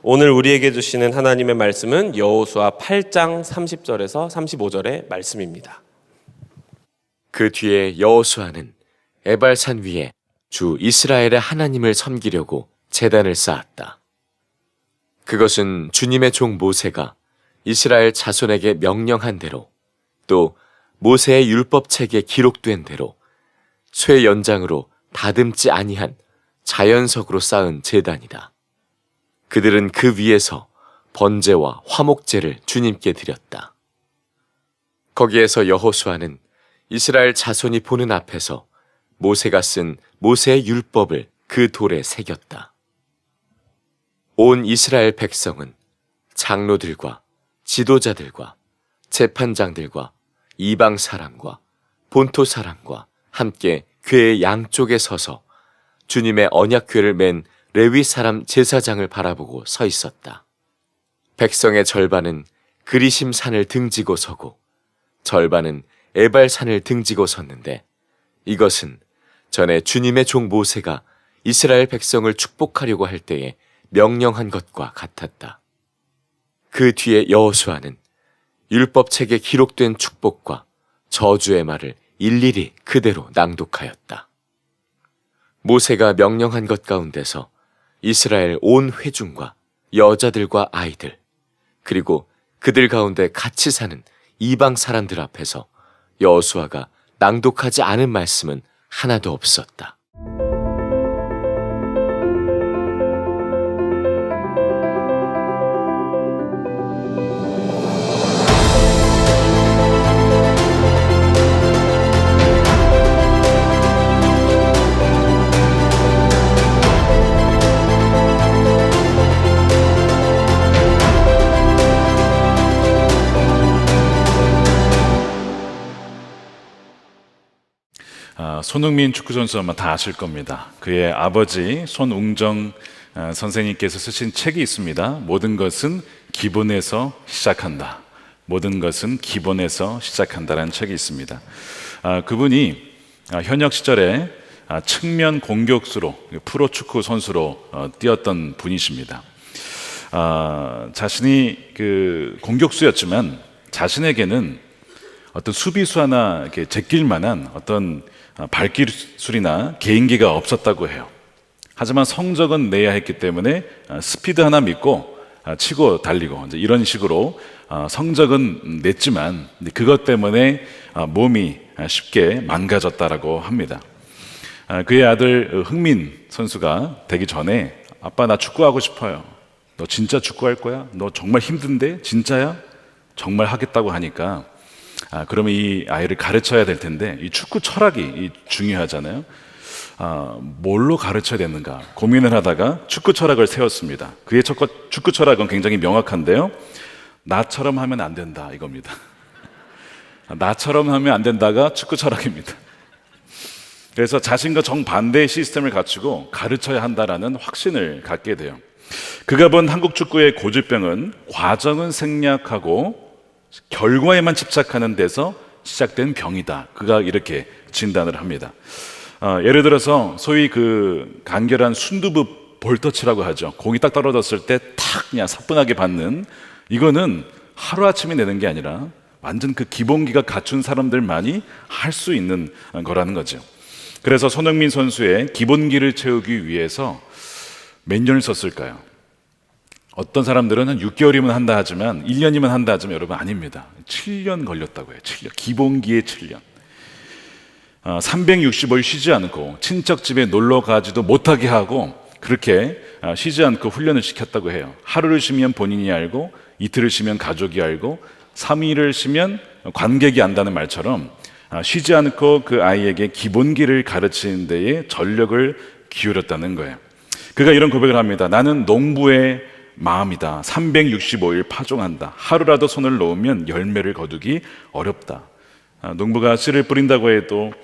오늘 우리에게 주시는 하나님의 말씀은 여호수아 8장 30절에서 35절의 말씀입니다. 그 뒤에 여호수아는 에발산 위에 주 이스라엘의 하나님을 섬기려고 제단을 쌓았다. 그것은 주님의 종 모세가 이스라엘 자손에게 명령한 대로, 또 모세의 율법책에 기록된 대로 쇠 연장으로 다듬지 아니한 자연석으로 쌓은 제단이다. 그들은 그 위에서 번제와 화목제를 주님께 드렸다. 거기에서 여호수아는 이스라엘 자손이 보는 앞에서 모세가 쓴 모세의 율법을 그 돌에 새겼다. 온 이스라엘 백성은 장로들과 지도자들과 재판장들과 이방 사람과 본토 사람과 함께 궤의 양쪽에 서서 주님의 언약궤를 맨 레위 사람 제사장을 바라보고 서 있었다. 백성의 절반은 그리심 산을 등지고 서고 절반은 에발 산을 등지고 섰는데, 이것은 전에 주님의 종 모세가 이스라엘 백성을 축복하려고 할 때에 명령한 것과 같았다. 그 뒤에 여호수아는 율법책에 기록된 축복과 저주의 말을 일일이 그대로 낭독하였다. 모세가 명령한 것 가운데서 이스라엘 온 회중과 여자들과 아이들, 그리고 그들 가운데 같이 사는 이방 사람들 앞에서 여호수아가 낭독하지 않은 말씀은 하나도 없었다. 손흥민 축구선수 아마 다 아실 겁니다. 그의 아버지 손웅정 선생님께서 쓰신 책이 있습니다. 모든 것은 기본에서 시작한다. 모든 것은 기본에서 시작한다라는 책이 있습니다. 그분이 현역 시절에 측면 공격수로 프로축구 선수로 뛰었던 분이십니다. 자신이 그 공격수였지만 자신에게는 어떤 수비수 하나 이렇게 제낄 만한 어떤 발기술이나 개인기가 없었다고 해요. 하지만 성적은 내야 했기 때문에 스피드 하나 믿고 치고 달리고 이제 이런 식으로 성적은 냈지만 그것 때문에 몸이 쉽게 망가졌다라고 합니다. 그의 아들 흥민 선수가 되기 전에 아빠 나 축구하고 싶어요. 너 진짜 축구할 거야? 너 정말 힘든데? 진짜야? 정말 하겠다고 하니까 그러면 이 아이를 가르쳐야 될 텐데 이 축구 철학이 중요하잖아요. 뭘로 가르쳐야 되는가 고민을 하다가 축구 철학을 세웠습니다. 그의 축구 철학은 굉장히 명확한데요. 나처럼 하면 안 된다 이겁니다. 나처럼 하면 안 된다가 축구 철학입니다. 그래서 자신과 정반대의 시스템을 갖추고 가르쳐야 한다라는 확신을 갖게 돼요. 그가 본 한국 축구의 고질병은 과정은 생략하고 결과에만 집착하는 데서 시작된 병이다. 그가 이렇게 진단을 합니다. 예를 들어서 소위 그 간결한 순두부 볼터치라고 하죠. 공이 딱 떨어졌을 때 탁 그냥 사뿐하게 받는, 이거는 하루아침에 내는 게 아니라 완전 그 기본기가 갖춘 사람들만이 할 수 있는 거라는 거죠. 그래서 손흥민 선수의 기본기를 채우기 위해서 몇 년을 썼을까요? 어떤 사람들은 한 6개월이면 한다 하지만 1년이면 한다 하지만 여러분 아닙니다. 7년 걸렸다고 해요. 7년. 기본기에 7년. 365일 쉬지 않고 친척 집에 놀러 가지도 못하게 하고 그렇게 쉬지 않고 훈련을 시켰다고 해요. 하루를 쉬면 본인이 알고 이틀을 쉬면 가족이 알고 3일을 쉬면 관객이 안다는 말처럼 쉬지 않고 그 아이에게 기본기를 가르치는 데에 전력을 기울였다는 거예요. 그가 이런 고백을 합니다. 나는 농부의 마음이다. 365일 파종한다. 하루라도 손을 놓으면 열매를 거두기 어렵다. 농부가 씨를 뿌린다고 해도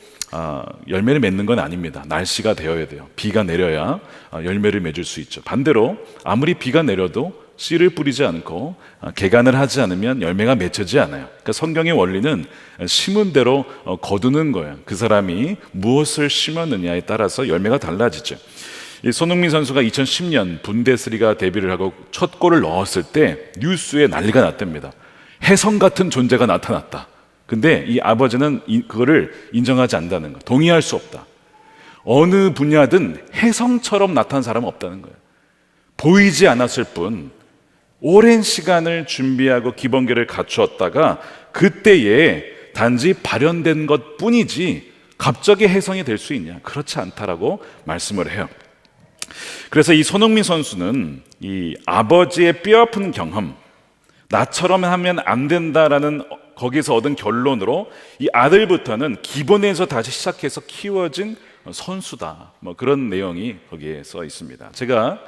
열매를 맺는 건 아닙니다. 날씨가 되어야 돼요. 비가 내려야 열매를 맺을 수 있죠. 반대로 아무리 비가 내려도 씨를 뿌리지 않고 개간을 하지 않으면 열매가 맺혀지지 않아요. 그러니까 성경의 원리는 심은 대로 거두는 거예요. 그 사람이 무엇을 심었느냐에 따라서 열매가 달라지죠. 이 손흥민 선수가 2010년 분데스리가 데뷔를 하고 첫 골을 넣었을 때 뉴스에 난리가 났답니다. 혜성 같은 존재가 나타났다. 근데 이 아버지는 그거를 인정하지 않는다는 거, 동의할 수 없다. 어느 분야든 혜성처럼 나타난 사람은 없다는 거예요. 보이지 않았을 뿐 오랜 시간을 준비하고 기본기를 갖추었다가 그때에 단지 발현된 것 뿐이지 갑자기 혜성이 될 수 있냐? 그렇지 않다라고 말씀을 해요. 그래서 이 손흥민 선수는 이 아버지의 뼈아픈 경험, 나처럼 하면 안 된다라는 거기서 얻은 결론으로 이 아들부터는 기본에서 다시 시작해서 키워진 선수다. 뭐 그런 내용이 거기에 써 있습니다. 제가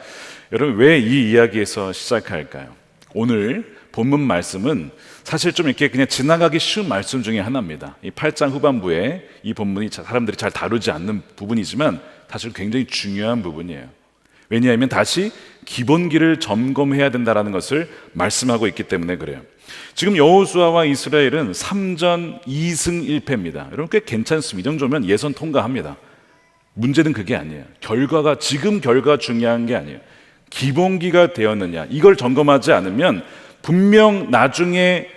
여러분 왜 이 이야기에서 시작할까요? 오늘 본문 말씀은 사실 좀 이렇게 그냥 지나가기 쉬운 말씀 중에 하나입니다. 이 8장 후반부에 이 본문이 사람들이 잘 다루지 않는 부분이지만 사실 굉장히 중요한 부분이에요. 왜냐하면 다시 기본기를 점검해야 된다는 것을 말씀하고 있기 때문에 그래요. 지금 여호수아와 이스라엘은 3전 2승 1패입니다. 여러분 꽤 괜찮습니다. 이 정도면 예선 통과합니다. 문제는 그게 아니에요. 지금 결과 중요한 게 아니에요. 기본기가 되었느냐, 이걸 점검하지 않으면 분명 나중에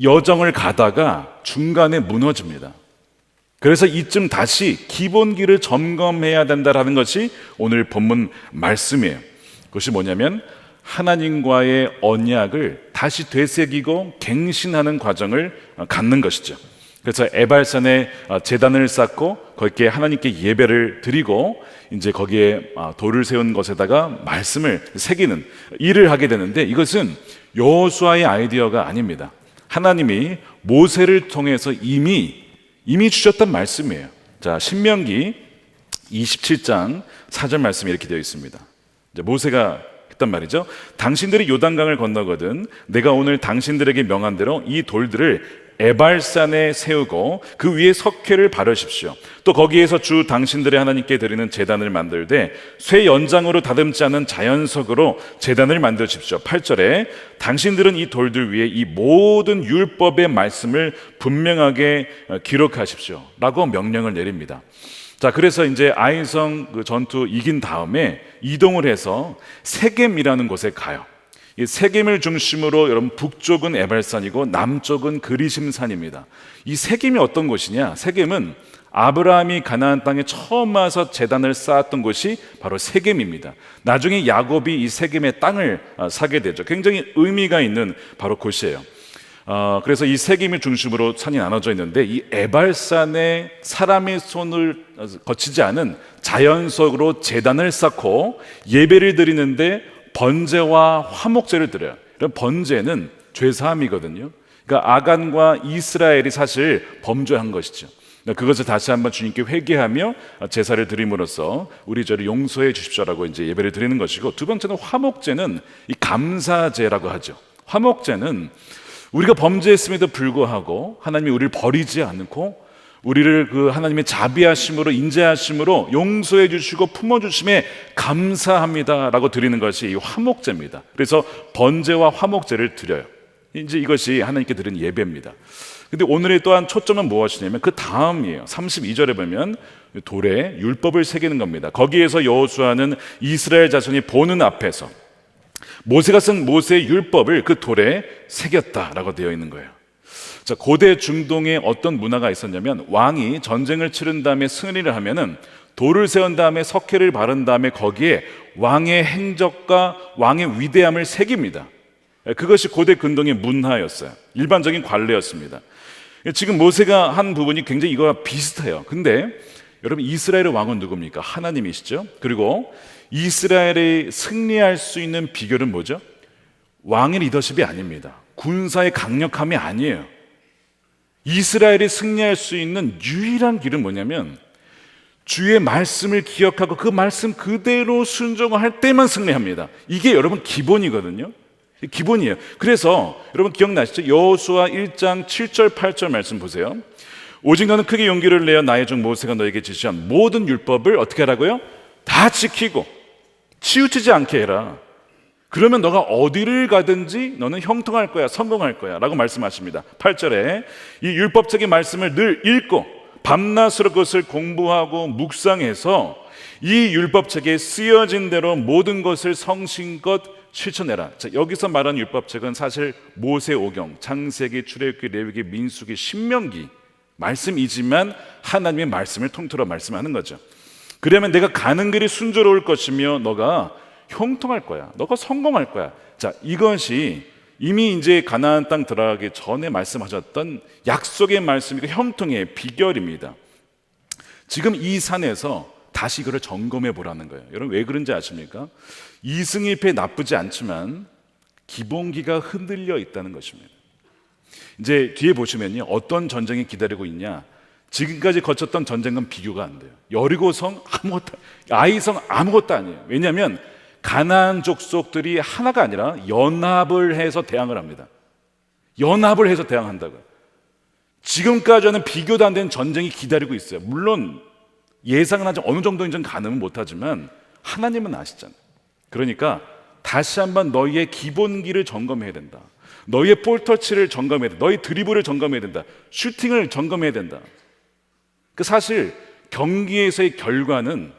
여정을 가다가 중간에 무너집니다. 그래서 이쯤 다시 기본기를 점검해야 된다는 것이 오늘 본문 말씀이에요. 그것이 뭐냐면 하나님과의 언약을 다시 되새기고 갱신하는 과정을 갖는 것이죠. 그래서 에발산에 제단을 쌓고 거기에 하나님께 예배를 드리고 이제 거기에 돌을 세운 것에다가 말씀을 새기는 일을 하게 되는데, 이것은 여호수아의 아이디어가 아닙니다. 하나님이 모세를 통해서 이미 주셨던 말씀이에요. 자, 신명기 27장 4절 말씀이 이렇게 되어 있습니다. 이제 모세가 했단 말이죠. 당신들이 요단강을 건너거든 내가 오늘 당신들에게 명한 대로 이 돌들을 에발산에 세우고 그 위에 석회를 바르십시오. 또 거기에서 주 당신들의 하나님께 드리는 제단을 만들되 쇠 연장으로 다듬지 않은 자연석으로 제단을 만드십시오. 8절에 당신들은 이 돌들 위에 이 모든 율법의 말씀을 분명하게 기록하십시오 라고 명령을 내립니다. 자, 그래서 이제 아이성 그 전투 이긴 다음에 이동을 해서 세겜이라는 곳에 가요. 이 세겜을 중심으로 여러분 북쪽은 에발산이고 남쪽은 그리심산입니다. 이 세겜이 어떤 곳이냐? 세겜은 아브라함이 가나안 땅에 처음 와서 제단을 쌓았던 곳이 바로 세겜입니다. 나중에 야곱이 이 세겜의 땅을 사게 되죠. 굉장히 의미가 있는 바로 곳이에요. 그래서 이 세겜을 중심으로 산이 나눠져 있는데 이 에발산에 사람의 손을 거치지 않은 자연석으로 제단을 쌓고 예배를 드리는데 번제와 화목제를 드려요. 번제는 죄사함이거든요. 그러니까 아간과 이스라엘이 사실 범죄한 것이죠. 그것을 다시 한번 주님께 회개하며 제사를 드림으로써 우리 저를 용서해 주십시오라고 이제 예배를 드리는 것이고, 두 번째는 화목제는 이 감사제라고 하죠. 화목제는 우리가 범죄했음에도 불구하고 하나님이 우리를 버리지 않고 우리를 그 하나님의 자비하심으로 인자하심으로 용서해 주시고 품어주심에 감사합니다라고 드리는 것이 이 화목제입니다. 그래서 번제와 화목제를 드려요. 이제 이것이 하나님께 드리는 예배입니다. 근데 오늘의 또한 초점은 무엇이냐면 그 다음이에요. 32절에 보면 돌에 율법을 새기는 겁니다. 거기에서 여호수아는 이스라엘 자손이 보는 앞에서 모세가 쓴 모세의 율법을 그 돌에 새겼다라고 되어 있는 거예요. 자, 고대 중동에 어떤 문화가 있었냐면 왕이 전쟁을 치른 다음에 승리를 하면은 돌을 세운 다음에 석회를 바른 다음에 거기에 왕의 행적과 왕의 위대함을 새깁니다. 그것이 고대 근동의 문화였어요. 일반적인 관례였습니다. 지금 모세가 한 부분이 굉장히 이거와 비슷해요. 근데 여러분 이스라엘의 왕은 누굽니까? 하나님이시죠. 그리고 이스라엘이 승리할 수 있는 비결은 뭐죠? 왕의 리더십이 아닙니다. 군사의 강력함이 아니에요. 이스라엘이 승리할 수 있는 유일한 길은 뭐냐면 주의 말씀을 기억하고 그 말씀 그대로 순종할 때만 승리합니다. 이게 여러분 기본이거든요. 기본이에요. 그래서 여러분 기억나시죠? 여호수아 1장 7절 8절 말씀 보세요. 오직 너는 크게 용기를 내어 나의 종 모세가 너에게 지시한 모든 율법을 어떻게 하라고요? 다 지키고 치우치지 않게 해라. 그러면 너가 어디를 가든지 너는 형통할 거야, 성공할 거야 라고 말씀하십니다. 8절에 이 율법적인 말씀을 늘 읽고 밤낮으로 그것을 공부하고 묵상해서 이 율법책에 쓰여진 대로 모든 것을 성심껏 실천해라. 자, 여기서 말하는 율법책은 사실 모세오경, 창세기, 출애굽기, 레위기, 민수기, 신명기 말씀이지만 하나님의 말씀을 통틀어 말씀하는 거죠. 그러면 내가 가는 길이 순조로울 것이며 너가 형통할 거야. 너가 성공할 거야. 자, 이것이 이미 이제 가나안 땅 들어가기 전에 말씀하셨던 약속의 말씀이고 형통의 비결입니다. 지금 이 산에서 다시 이거를 점검해 보라는 거예요. 여러분 왜 그런지 아십니까? 이승일패 나쁘지 않지만 기본기가 흔들려 있다는 것입니다. 이제 뒤에 보시면요, 어떤 전쟁이 기다리고 있냐. 지금까지 거쳤던 전쟁은 비교가 안 돼요. 여리고성 아무것도, 아이성 아무것도 아니에요. 왜냐하면 가나안 족속들이 하나가 아니라 연합을 해서 대항을 합니다. 연합을 해서 대항한다고요. 지금까지는 비교도 안 되는 전쟁이 기다리고 있어요. 물론 예상은 하지 어느 정도인지는 가늠은 못하지만 하나님은 아시잖아요. 그러니까 다시 한번 너희의 기본기를 점검해야 된다. 너희의 볼터치를 점검해야 된다. 너희 드리블을 점검해야 된다. 슈팅을 점검해야 된다. 그 사실 경기에서의 결과는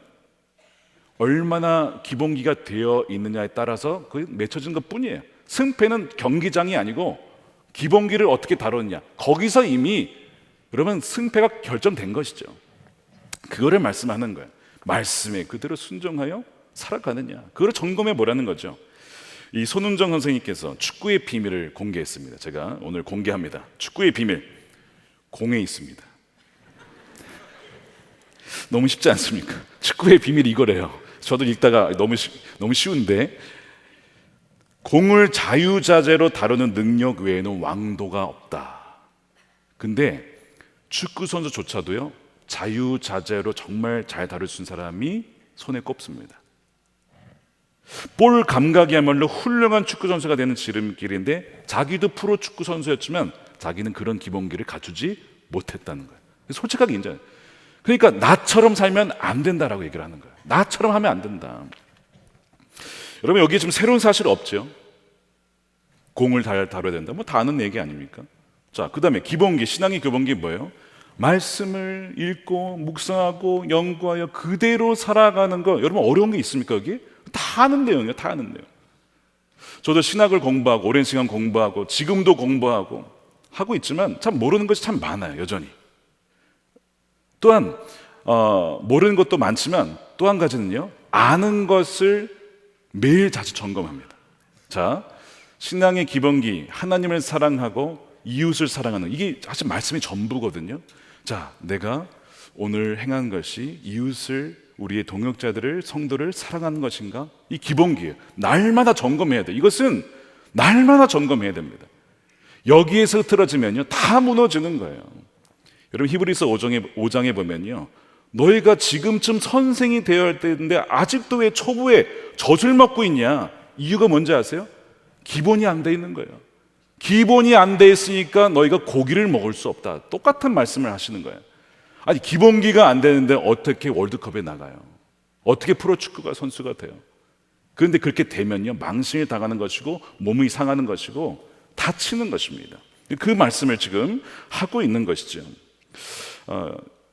얼마나 기본기가 되어 있느냐에 따라서 그 맺혀진 것 뿐이에요. 승패는 경기장이 아니고 기본기를 어떻게 다뤘냐, 거기서 이미 여러분 승패가 결정된 것이죠. 그거를 말씀하는 거예요. 말씀에 그대로 순종하여 살아가느냐, 그걸 점검해 보라는 거죠. 이 손은정 선생님께서 축구의 비밀을 공개했습니다. 제가 오늘 공개합니다. 축구의 비밀, 공에 있습니다. 너무 쉽지 않습니까? 축구의 비밀이 이거래요. 저도 읽다가 너무 쉬운데, 공을 자유자재로 다루는 능력 외에는 왕도가 없다. 근데 축구 선수조차도요, 자유자재로 정말 잘 다룰 수 있는 사람이 손에 꼽습니다. 볼 감각이야말로 훌륭한 축구 선수가 되는 지름길인데 자기도 프로 축구 선수였지만 자기는 그런 기본기를 갖추지 못했다는 거예요. 솔직하게 인정해요. 그러니까 나처럼 살면 안 된다라고 얘기를 하는 거예요. 나처럼 하면 안 된다. 여러분 여기 지금 새로운 사실 없죠? 공을 잘 다뤄야 된다. 뭐 다 아는 얘기 아닙니까? 자, 그 다음에 기본기, 신앙의 기본기 뭐예요? 말씀을 읽고 묵상하고 연구하여 그대로 살아가는 거. 여러분 어려운 게 있습니까 여기? 다 아는 내용이에요. 다 아는 내용. 저도 신학을 공부하고 오랜 시간 공부하고 지금도 공부하고 하고 있지만 참 모르는 것이 참 많아요. 여전히. 또한 모르는 것도 많지만 또 한 가지는요, 아는 것을 매일 자주 점검합니다. 자, 신앙의 기본기, 하나님을 사랑하고 이웃을 사랑하는, 이게 사실 말씀이 전부거든요. 자, 내가 오늘 행한 것이 이웃을, 우리의 동역자들을, 성도를 사랑하는 것인가? 이 기본기예요. 날마다 점검해야 돼요. 이것은 날마다 점검해야 됩니다. 여기에서 흐트러지면요 다 무너지는 거예요. 여러분 히브리서 5장에 보면요, 너희가 지금쯤 선생이 되어야 할 때인데 아직도 왜 초부에 젖을 먹고 있냐? 이유가 뭔지 아세요? 기본이 안 돼 있는 거예요. 기본이 안 돼 있으니까 너희가 고기를 먹을 수 없다. 똑같은 말씀을 하시는 거예요. 아니 기본기가 안 되는데 어떻게 월드컵에 나가요? 어떻게 프로축구가 선수가 돼요? 그런데 그렇게 되면요 망신을 당하는 것이고 몸이 상하는 것이고 다치는 것입니다. 그 말씀을 지금 하고 있는 것이죠.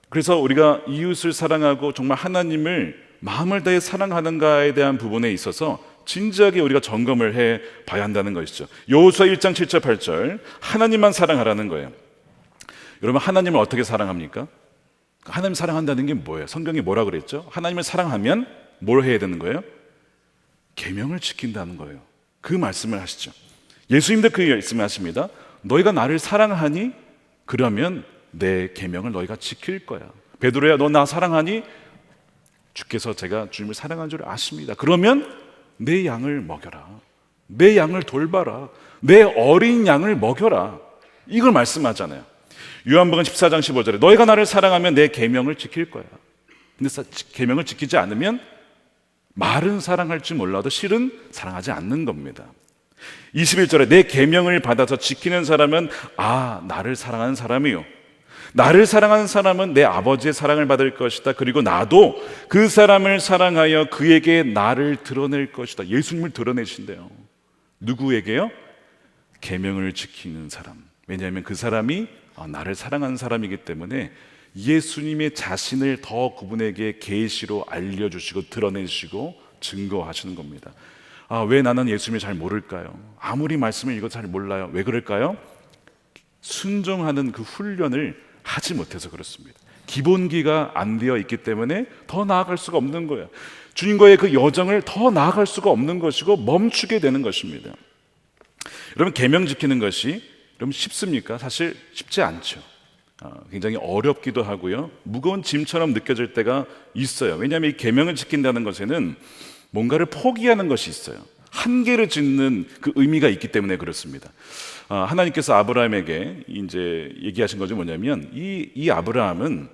그래서 우리가 이웃을 사랑하고 정말 하나님을 마음을 다해 사랑하는가에 대한 부분에 있어서 진지하게 우리가 점검을 해 봐야 한다는 것이죠. 여호수아 1장 7절 8절 하나님만 사랑하라는 거예요. 여러분 하나님을 어떻게 사랑합니까? 하나님 사랑한다는 게 뭐예요? 성경이 뭐라 그랬죠? 하나님을 사랑하면 뭘 해야 되는 거예요? 계명을 지킨다는 거예요. 그 말씀을 하시죠. 예수님도 그 말씀을 하십니다. 너희가 나를 사랑하니 그러면 내 계명을 너희가 지킬 거야. 베드로야 너 나 사랑하니 주께서 제가 주님을 사랑한 줄 아십니다. 그러면 내 양을 먹여라. 내 양을 돌봐라. 내 어린 양을 먹여라. 이걸 말씀하잖아요. 요한복음 14장 15절에 너희가 나를 사랑하면 내 계명을 지킬 거야. 근데 계명을 지키지 않으면 말은 사랑할지 몰라도 실은 사랑하지 않는 겁니다. 21절에 내 계명을 받아서 지키는 사람은 나를 사랑하는 사람이요, 나를 사랑하는 사람은 내 아버지의 사랑을 받을 것이다. 그리고 나도 그 사람을 사랑하여 그에게 나를 드러낼 것이다. 예수님을 드러내신대요. 누구에게요? 계명을 지키는 사람. 왜냐하면 그 사람이 나를 사랑하는 사람이기 때문에 예수님의 자신을 더 그분에게 계시로 알려주시고 드러내시고 증거하시는 겁니다. 왜 나는 예수님을 잘 모를까요? 아무리 말씀을 읽어도 잘 몰라요. 왜 그럴까요? 순종하는 그 훈련을 하지 못해서 그렇습니다. 기본기가 안 되어 있기 때문에 더 나아갈 수가 없는 거예요. 주님과의 그 여정을 더 나아갈 수가 없는 것이고 멈추게 되는 것입니다. 여러분, 계명 지키는 것이 여러분 쉽습니까? 사실 쉽지 않죠. 굉장히 어렵기도 하고요, 무거운 짐처럼 느껴질 때가 있어요. 왜냐하면 이 계명을 지킨다는 것에는 뭔가를 포기하는 것이 있어요. 한계를 짓는 그 의미가 있기 때문에 그렇습니다. 하나님께서 아브라함에게 이제 얘기하신 것이 뭐냐면, 이 아브라함은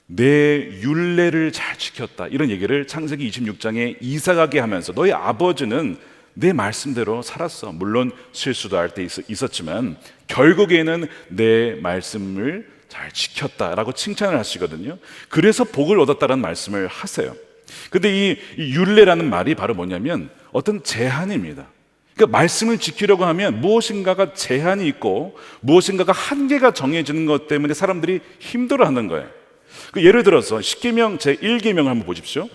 내 율례를 잘 지켰다, 이런 얘기를 창세기 26장에 이삭에게 하면서, 너희 아버지는 내 말씀대로 살았어. 물론 실수도 할 때 있었지만 결국에는 내 말씀을 잘 지켰다라고 칭찬을 하시거든요. 그래서 복을 얻었다라는 말씀을 하세요. 근데 이 율례라는 말이 바로 뭐냐면 어떤 제한입니다. 그러니까 말씀을 지키려고 하면 무엇인가가 제한이 있고 무엇인가가 한계가 정해지는 것 때문에 사람들이 힘들어하는 거예요. 예를 들어서 십계명 제1계명을 한번 보십시오.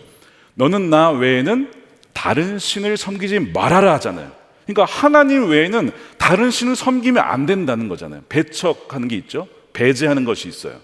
너는 나 외에는 다른 신을 섬기지 말아라 하잖아요. 그러니까 하나님 외에는 다른 신을 섬기면 안 된다는 거잖아요. 배척하는 게 있죠. 배제하는 것이 있어요.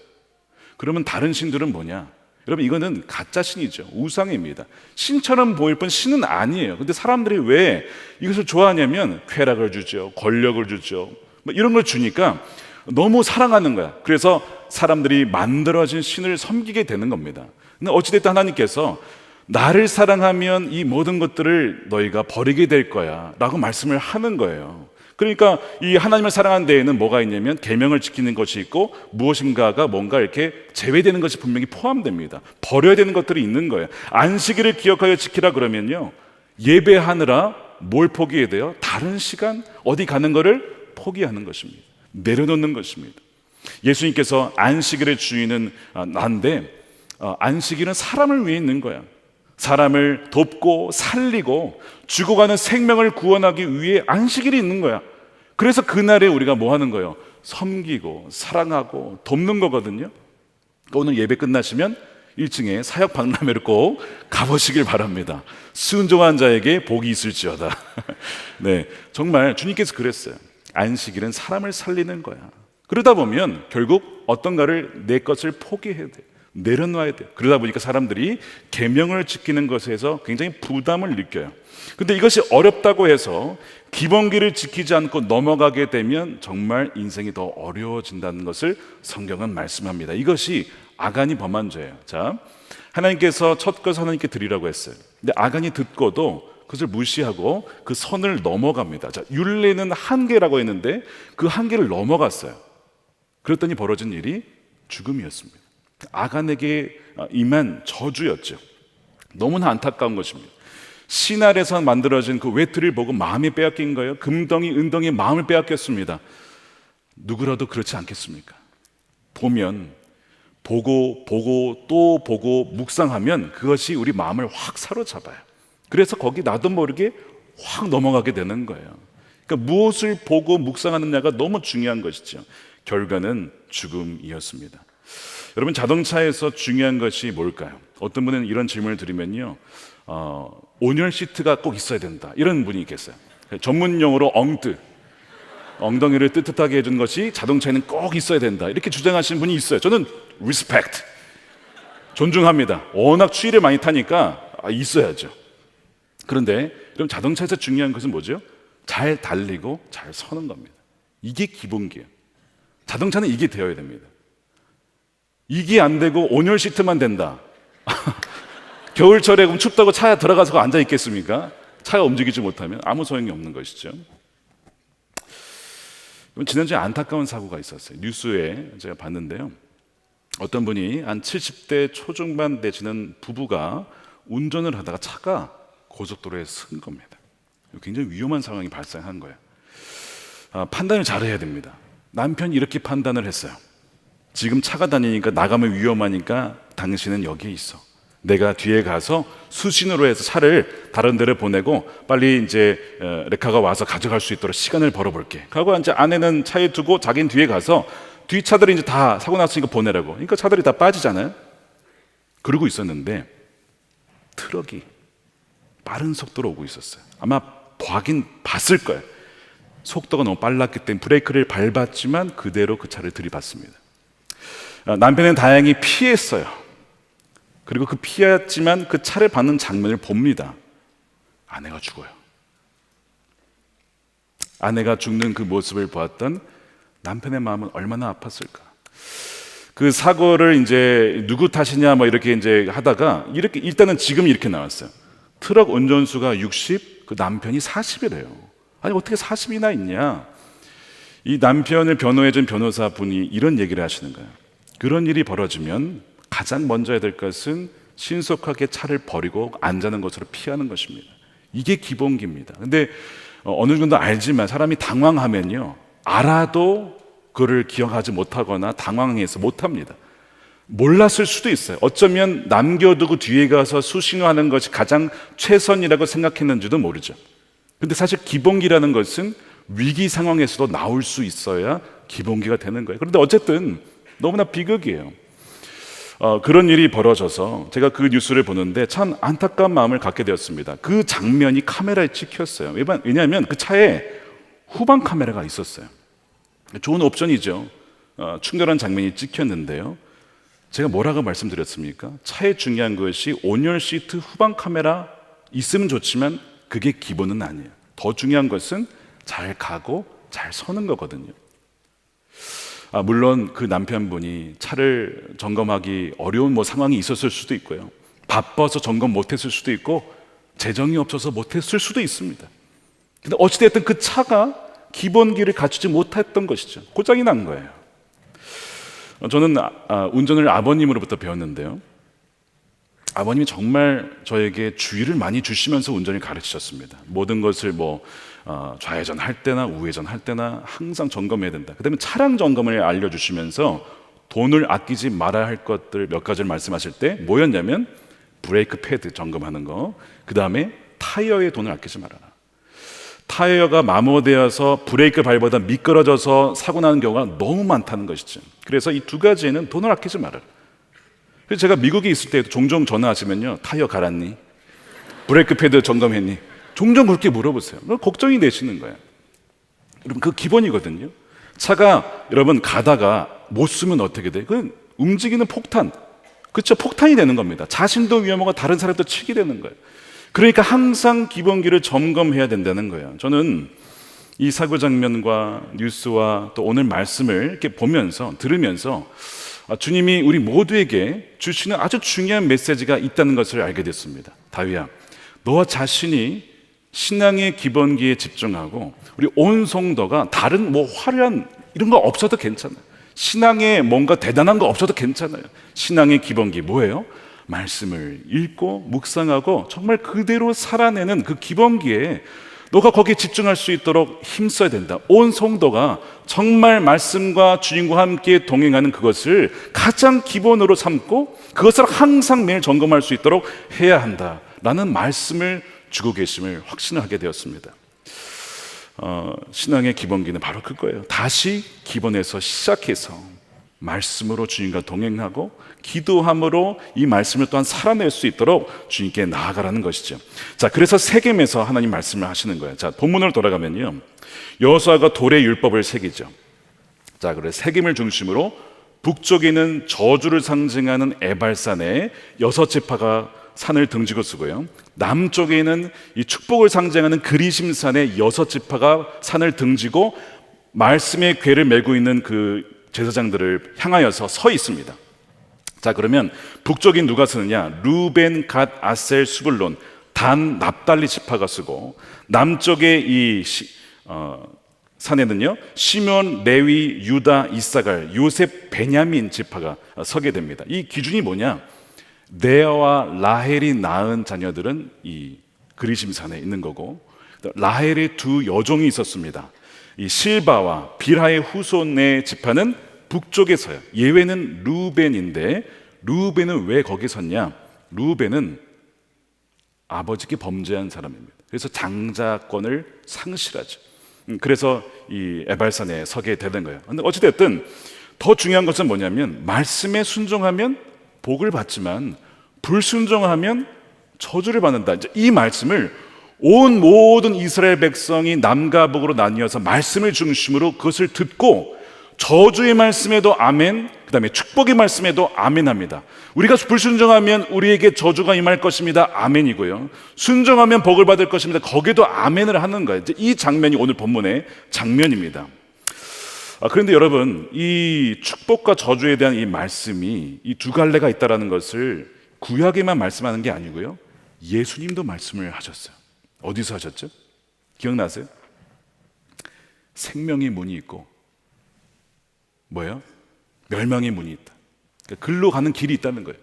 그러면 다른 신들은 뭐냐? 여러분, 이거는 가짜 신이죠. 우상입니다. 신처럼 보일 뿐 신은 아니에요. 근데 사람들이 왜 이것을 좋아하냐면 쾌락을 주죠, 권력을 주죠, 이런 걸 주니까 너무 사랑하는 거야. 그래서 사람들이 만들어진 신을 섬기게 되는 겁니다. 근데 어찌됐든 하나님께서 나를 사랑하면 이 모든 것들을 너희가 버리게 될 거야 라고 말씀을 하는 거예요. 그러니까 이 하나님을 사랑하는 데에는 뭐가 있냐면 계명을 지키는 것이 있고 무엇인가가 뭔가 이렇게 제외되는 것이 분명히 포함됩니다. 버려야 되는 것들이 있는 거예요. 안식일을 기억하여 지키라 그러면요, 예배하느라 뭘 포기해야 돼요? 다른 시간 어디 가는 거를 포기하는 것입니다. 내려놓는 것입니다. 예수님께서 안식일의 주인은 난데 안식일은 사람을 위해 있는 거야. 사람을 돕고 살리고 죽어가는 생명을 구원하기 위해 안식일이 있는 거야. 그래서 그날에 우리가 뭐 하는 거예요? 섬기고 사랑하고 돕는 거거든요. 오늘 예배 끝나시면 1층에 사역 박람회를 꼭 가보시길 바랍니다. 순종한 자에게 복이 있을지어다. 네, 정말 주님께서 그랬어요. 안식일은 사람을 살리는 거야. 그러다 보면 결국 어떤가를 내 것을 포기해야 돼. 내려놔야 돼요. 그러다 보니까 사람들이 계명을 지키는 것에서 굉장히 부담을 느껴요. 근데 이것이 어렵다고 해서 기본기를 지키지 않고 넘어가게 되면 정말 인생이 더 어려워진다는 것을 성경은 말씀합니다. 이것이 아간이 범한 죄예요. 자, 하나님께서 첫 것을 하나님께 드리라고 했어요. 근데 아간이 듣고도 그것을 무시하고 그 선을 넘어갑니다. 자, 율례는 한계라고 했는데 그 한계를 넘어갔어요. 그랬더니 벌어진 일이 죽음이었습니다. 아간에게 임한 저주였죠. 너무나 안타까운 것입니다. 신알에서 만들어진 그 외투를 보고 마음이 빼앗긴 거예요. 금덩이, 은덩이 마음을 빼앗겼습니다. 누구라도 그렇지 않겠습니까? 보면 보고 또 보고 묵상하면 그것이 우리 마음을 확 사로잡아요. 그래서 거기 나도 모르게 확 넘어가게 되는 거예요. 그러니까 무엇을 보고 묵상하느냐가 너무 중요한 것이죠. 결과는 죽음이었습니다. 여러분, 자동차에서 중요한 것이 뭘까요? 어떤 분은 이런 질문을 드리면요, 온열 시트가 꼭 있어야 된다, 이런 분이 있겠어요. 전문 용어로 엉덩이를 뜨뜻하게 해준 것이 자동차에는 꼭 있어야 된다, 이렇게 주장하시는 분이 있어요. 저는 리스펙트, 존중합니다. 워낙 추위를 많이 타니까 있어야죠. 그런데 그럼 자동차에서 중요한 것은 뭐죠? 잘 달리고 잘 서는 겁니다. 이게 기본기예요. 자동차는 이게 되어야 됩니다. 이게 안 되고 온열 시트만 된다. 겨울철에 그럼 춥다고 차에 들어가서 앉아 있겠습니까? 차가 움직이지 못하면 아무 소용이 없는 것이죠. 지난주에 안타까운 사고가 있었어요. 뉴스에 제가 봤는데요, 어떤 분이 한 70대 초중반 되시는 부부가 운전을 하다가 차가 고속도로에 쓴 겁니다. 굉장히 위험한 상황이 발생한 거예요. 판단을 잘해야 됩니다. 남편이 이렇게 판단을 했어요. 지금 차가 다니니까 나가면 위험하니까 당신은 여기에 있어. 내가 뒤에 가서 수신호로 해서 차를 다른 데를 보내고 빨리 이제 레카가 와서 가져갈 수 있도록 시간을 벌어볼게. 그리고 이제 아내는 차에 두고 자기는 뒤에 가서 뒤 차들이 이제 다 사고 났으니까 보내라고. 그러니까 차들이 다 빠지잖아요. 그러고 있었는데 트럭이 빠른 속도로 오고 있었어요. 아마 보긴 봤을 거예요. 속도가 너무 빨랐기 때문에 브레이크를 밟았지만 그대로 그 차를 들이받습니다. 남편은 다행히 피했어요. 그리고 그 피했지만 그 차를 받는 장면을 봅니다. 아내가 죽어요. 아내가 죽는 그 모습을 보았던 남편의 마음은 얼마나 아팠을까. 그 사고를 이제 누구 탓이냐 뭐 이렇게 이제 하다가 이렇게 일단은 지금 이렇게 나왔어요. 트럭 운전수가 60, 그 남편이 40이래요. 아니 어떻게 40이나 있냐? 이 남편을 변호해준 변호사분이 이런 얘기를 하시는 거예요. 그런 일이 벌어지면 가장 먼저 해야 될 것은 신속하게 차를 버리고 안전한 곳으로 피하는 것입니다. 이게 기본기입니다. 근데 어느 정도 알지만 사람이 당황하면요, 알아도 그를 기억하지 못하거나 당황해서 못합니다. 몰랐을 수도 있어요. 어쩌면 남겨두고 뒤에 가서 수신호하는 것이 가장 최선이라고 생각했는지도 모르죠. 근데 사실 기본기라는 것은 위기 상황에서도 나올 수 있어야 기본기가 되는 거예요. 그런데 어쨌든 너무나 비극이에요. 그런 일이 벌어져서 제가 그 뉴스를 보는데 참 안타까운 마음을 갖게 되었습니다. 그 장면이 카메라에 찍혔어요. 왜냐하면 그 차에 후방 카메라가 있었어요. 좋은 옵션이죠. 충분한 장면이 찍혔는데요. 제가 뭐라고 말씀드렸습니까? 차에 중요한 것이 온열 시트 후방 카메라 있으면 좋지만 그게 기본은 아니에요. 더 중요한 것은 잘 가고 잘 서는 거거든요. 물론 그 남편분이 차를 점검하기 어려운 상황이 있었을 수도 있고요. 바빠서 점검 못했을 수도 있고 재정이 없어서 못했을 수도 있습니다. 근데 어찌됐든 그 차가 기본기를 갖추지 못했던 것이죠. 고장이 난 거예요. 저는 운전을 아버님으로부터 배웠는데요. 아버님이 정말 저에게 주의를 많이 주시면서 운전을 가르치셨습니다. 모든 것을 좌회전 할 때나 우회전 할 때나 항상 점검해야 된다. 그다음에 차량 점검을 알려주시면서 돈을 아끼지 말아야 할 것들 몇 가지를 말씀하실 때 뭐였냐면 브레이크 패드 점검하는 거, 그 다음에 타이어에 돈을 아끼지 말아라. 타이어가 마모되어서 브레이크 밟아다 미끄러져서 사고 나는 경우가 너무 많다는 것이죠. 그래서 이 두 가지에는 돈을 아끼지 말아라. 그래서 제가 미국에 있을 때도 종종 전화하시면요, 타이어 갈았니? 브레이크 패드 점검했니? 종종 그렇게 물어보세요. 걱정이 되시는 거예요. 여러분, 그 기본이거든요. 차가 여러분 가다가 못 쓰면 어떻게 돼? 그 움직이는 폭탄, 그렇죠? 폭탄이 되는 겁니다. 자신도 위험하고 다른 사람도 치게 되는 거예요. 그러니까 항상 기본기를 점검해야 된다는 거예요. 저는 이 사고 장면과 뉴스와 또 오늘 말씀을 이렇게 보면서 들으면서 주님이 우리 모두에게 주시는 아주 중요한 메시지가 있다는 것을 알게 됐습니다. 다윗아, 너와 자신이 신앙의 기본기에 집중하고 우리 온 성도가 다른 화려한 이런 거 없어도 괜찮아요. 신앙에 뭔가 대단한 거 없어도 괜찮아요. 신앙의 기본기 뭐예요? 말씀을 읽고 묵상하고 정말 그대로 살아내는 그 기본기에 너가 거기에 집중할 수 있도록 힘써야 된다. 온 성도가 정말 말씀과 주님과 함께 동행하는 그것을 가장 기본으로 삼고 그것을 항상 매일 점검할 수 있도록 해야 한다라는 말씀을 주고 계심을 확신하게 되었습니다. 신앙의 기본기는 바로 그거예요. 다시 기본에서 시작해서 말씀으로 주님과 동행하고 기도함으로 이 말씀을 또한 살아낼 수 있도록 주님께 나아가라는 것이죠. 자, 그래서 세겜에서 하나님 말씀을 하시는 거예요. 자, 본문으로 돌아가면요, 여호수아가 돌의 율법을 새기죠. 자, 그래서 세겜을 중심으로 북쪽에는 저주를 상징하는 에발산에 6지파가 산을 등지고 쓰고요, 남쪽에는 이 축복을 상징하는 그리심산에 6지파가 산을 등지고 말씀의 궤를 메고 있는 그 제사장들을 향하여서 서 있습니다. 자, 그러면 북쪽인 누가 쓰느냐? 루벤, 갓, 아셀, 수불론, 단, 납달리 지파가 쓰고, 남쪽의 이 산에는요, 시몬, 레위, 유다, 이사갈, 요셉, 베냐민 지파가 서게 됩니다. 이 기준이 뭐냐? 레아와 라헬이 낳은 자녀들은 이 그리심산에 있는 거고, 라헬의 두 여종이 있었습니다. 이 실바와 빌하의 후손의 지파는 북쪽에 서요. 예외는 루벤인데, 루벤은 왜 거기 섰냐? 루벤은 아버지께 범죄한 사람입니다. 그래서 장자권을 상실하죠. 그래서 이 에발산에 서게 되는 거예요. 근데 어찌됐든 더 중요한 것은 뭐냐면 말씀에 순종하면 복을 받지만 불순종하면 저주를 받는다. 이제 이 말씀을 온 모든 이스라엘 백성이 남과 북으로 나뉘어서 말씀을 중심으로 그것을 듣고 저주의 말씀에도 아멘, 그 다음에 축복의 말씀에도 아멘 합니다. 우리가 불순종하면 우리에게 저주가 임할 것입니다. 아멘이고요. 순종하면 복을 받을 것입니다. 거기에도 아멘을 하는 거예요. 이제 이 장면이 오늘 본문의 장면입니다. 그런데 여러분, 이 축복과 저주에 대한 이 말씀이 이 두 갈래가 있다는 것을 구약에만 말씀하는 게 아니고요. 예수님도 말씀을 하셨어요. 어디서 하셨죠? 기억나세요? 생명의 문이 있고 뭐예요? 멸망의 문이 있다. 그러니까 글로 가는 길이 있다는 거예요.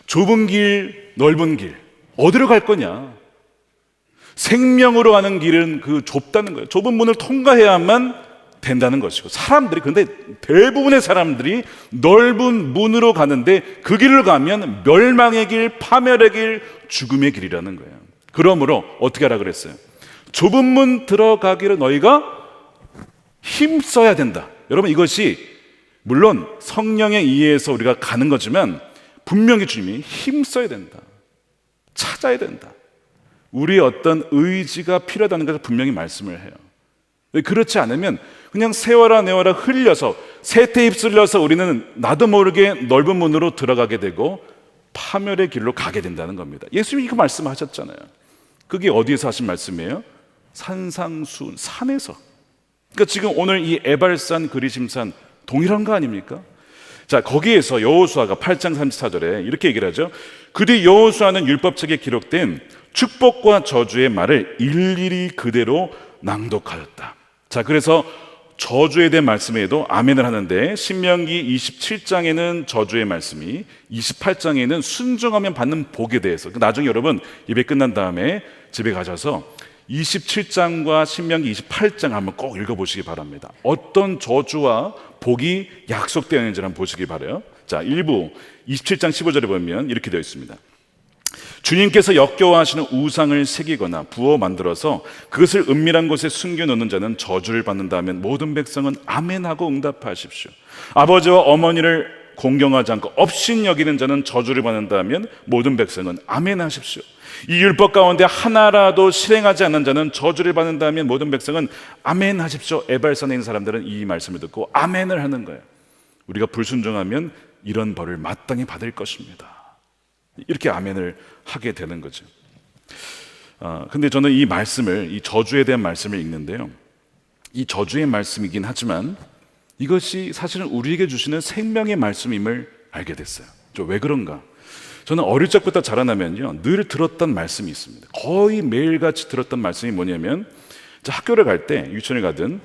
좁은 길, 넓은 길, 어디로 갈 거냐? 생명으로 가는 길은 그 좁다는 거예요. 좁은 문을 통과해야만 된다는 것이고, 사람들이, 근데 대부분의 사람들이 넓은 문으로 가는데 그 길을 가면 멸망의 길, 파멸의 길, 죽음의 길이라는 거예요. 그러므로 어떻게 하라 그랬어요? 좁은 문 들어가기를 너희가 힘써야 된다. 여러분, 이것이 물론 성령에 의해서 우리가 가는 거지만 분명히 주님이 힘써야 된다, 찾아야 된다, 우리의 어떤 의지가 필요하다는 것을 분명히 말씀을 해요. 그렇지 않으면 그냥 세워라 내워라 흘려서 세태에 휩쓸려서 우리는 나도 모르게 넓은 문으로 들어가게 되고 파멸의 길로 가게 된다는 겁니다. 예수님이 이거 말씀하셨잖아요. 그게 어디에서 하신 말씀이에요? 산상수훈, 산에서. 그러니까 지금 오늘 이 에발산 그리심산 동일한 거 아닙니까? 자, 거기에서 여호수아가 8장 34절에 이렇게 얘기를 하죠. 그뒤 여호수아는 율법책에 기록된 축복과 저주의 말을 일일이 그대로 낭독하였다. 자, 그래서 저주에 대한 말씀에도 아멘을 하는데 신명기 27장에는 저주의 말씀이, 28장에는 순종하면 받는 복에 대해서, 나중에 여러분 예배 끝난 다음에 집에 가셔서 27장과 신명기 28장 한번 꼭 읽어보시기 바랍니다. 어떤 저주와 복이 약속되어 있는지를 한번 보시기 바라요. 자, 일부 27장 15절에 보면 이렇게 되어 있습니다. 주님께서 역겨워하시는 우상을 새기거나 부어 만들어서 그것을 은밀한 곳에 숨겨놓는 자는 저주를 받는다 하면 모든 백성은 아멘하고 응답하십시오. 아버지와 어머니를 공경하지 않고 업신 여기는 자는 저주를 받는다 하면 모든 백성은 아멘하십시오. 이 율법 가운데 하나라도 실행하지 않는 자는 저주를 받는다 하면 모든 백성은 아멘하십시오. 에발산에 있는 사람들은 이 말씀을 듣고 아멘을 하는 거예요. 우리가 불순종하면 이런 벌을 마땅히 받을 것입니다. 이렇게 아멘을 하게 되는 거죠. 근데 저는 이 말씀을, 이 저주에 대한 말씀을 읽는데요, 이 저주의 말씀이긴 하지만 이것이 사실은 우리에게 주시는 생명의 말씀임을 알게 됐어요. 왜 그런가? 저는 어릴 적부터 자라나면요 늘 들었던 말씀이 있습니다. 거의 매일같이 들었던 말씀이 뭐냐면, 학교를 갈 때, 유치원을 가든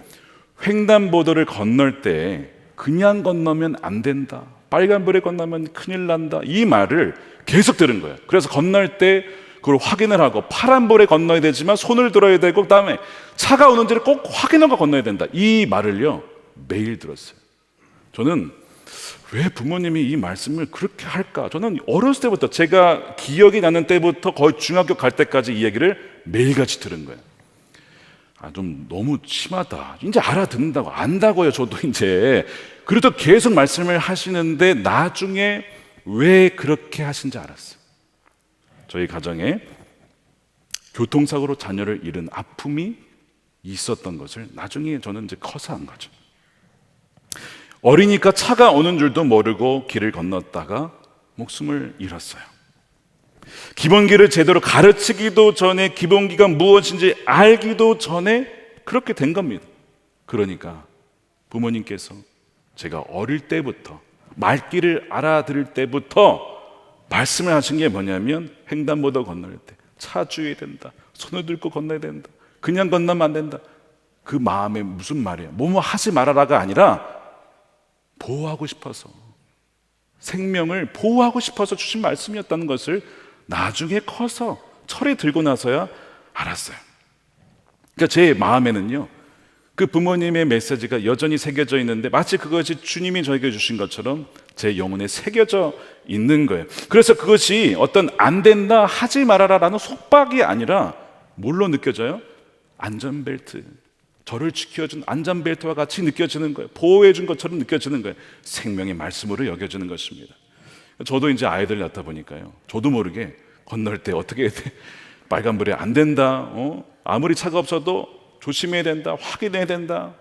횡단보도를 건널 때 그냥 건너면 안 된다, 빨간불에 건너면 큰일 난다, 이 말을 계속 들은 거예요. 그래서 건널 때 그걸 확인을 하고, 파란불에 건너야 되지만 손을 들어야 되고, 그 다음에 차가 오는지를 꼭 확인하고 건너야 된다, 이 말을요 매일 들었어요. 저는 왜 부모님이 이 말씀을 그렇게 할까? 저는 어렸을 때부터, 제가 기억이 나는 때부터 거의 중학교 갈 때까지 이 얘기를 매일같이 들은 거예요. 좀 너무 심하다, 이제 알아듣는다고, 안다고요 저도 이제. 그래도 계속 말씀을 하시는데 나중에 왜 그렇게 하신지 알았어요. 저희 가정에 교통사고로 자녀를 잃은 아픔이 있었던 것을 나중에 저는 이제 커서 안 거죠. 어리니까 차가 오는 줄도 모르고 길을 건넜다가 목숨을 잃었어요. 기본기를 제대로 가르치기도 전에, 기본기가 무엇인지 알기도 전에 그렇게 된 겁니다. 그러니까 부모님께서 제가 어릴 때부터, 말귀를 알아들을 때부터 말씀을 하신 게 뭐냐면, 횡단보도 건널 때 차 주의해야 된다, 손을 들고 건너야 된다, 그냥 건너면 안 된다. 그 마음에 무슨 말이에요? 뭐뭐 하지 말아라가 아니라 보호하고 싶어서, 생명을 보호하고 싶어서 주신 말씀이었다는 것을 나중에 커서 철이 들고 나서야 알았어요. 그러니까 제 마음에는요 그 부모님의 메시지가 여전히 새겨져 있는데, 마치 그것이 주님이 저에게 주신 것처럼 제 영혼에 새겨져 있는 거예요. 그래서 그것이 어떤 안 된다, 하지 말아라 라는 속박이 아니라 뭘로 느껴져요? 안전벨트, 저를 지켜준 안전벨트와 같이 느껴지는 거예요. 보호해준 것처럼 느껴지는 거예요. 생명의 말씀으로 여겨지는 것입니다. 저도 이제 아이들 낳다 보니까요, 저도 모르게 건널 때 어떻게 해야 돼? 빨간불에 안 된다, 아무리 차가 없어도 조심해야 된다, 확인해야 된다,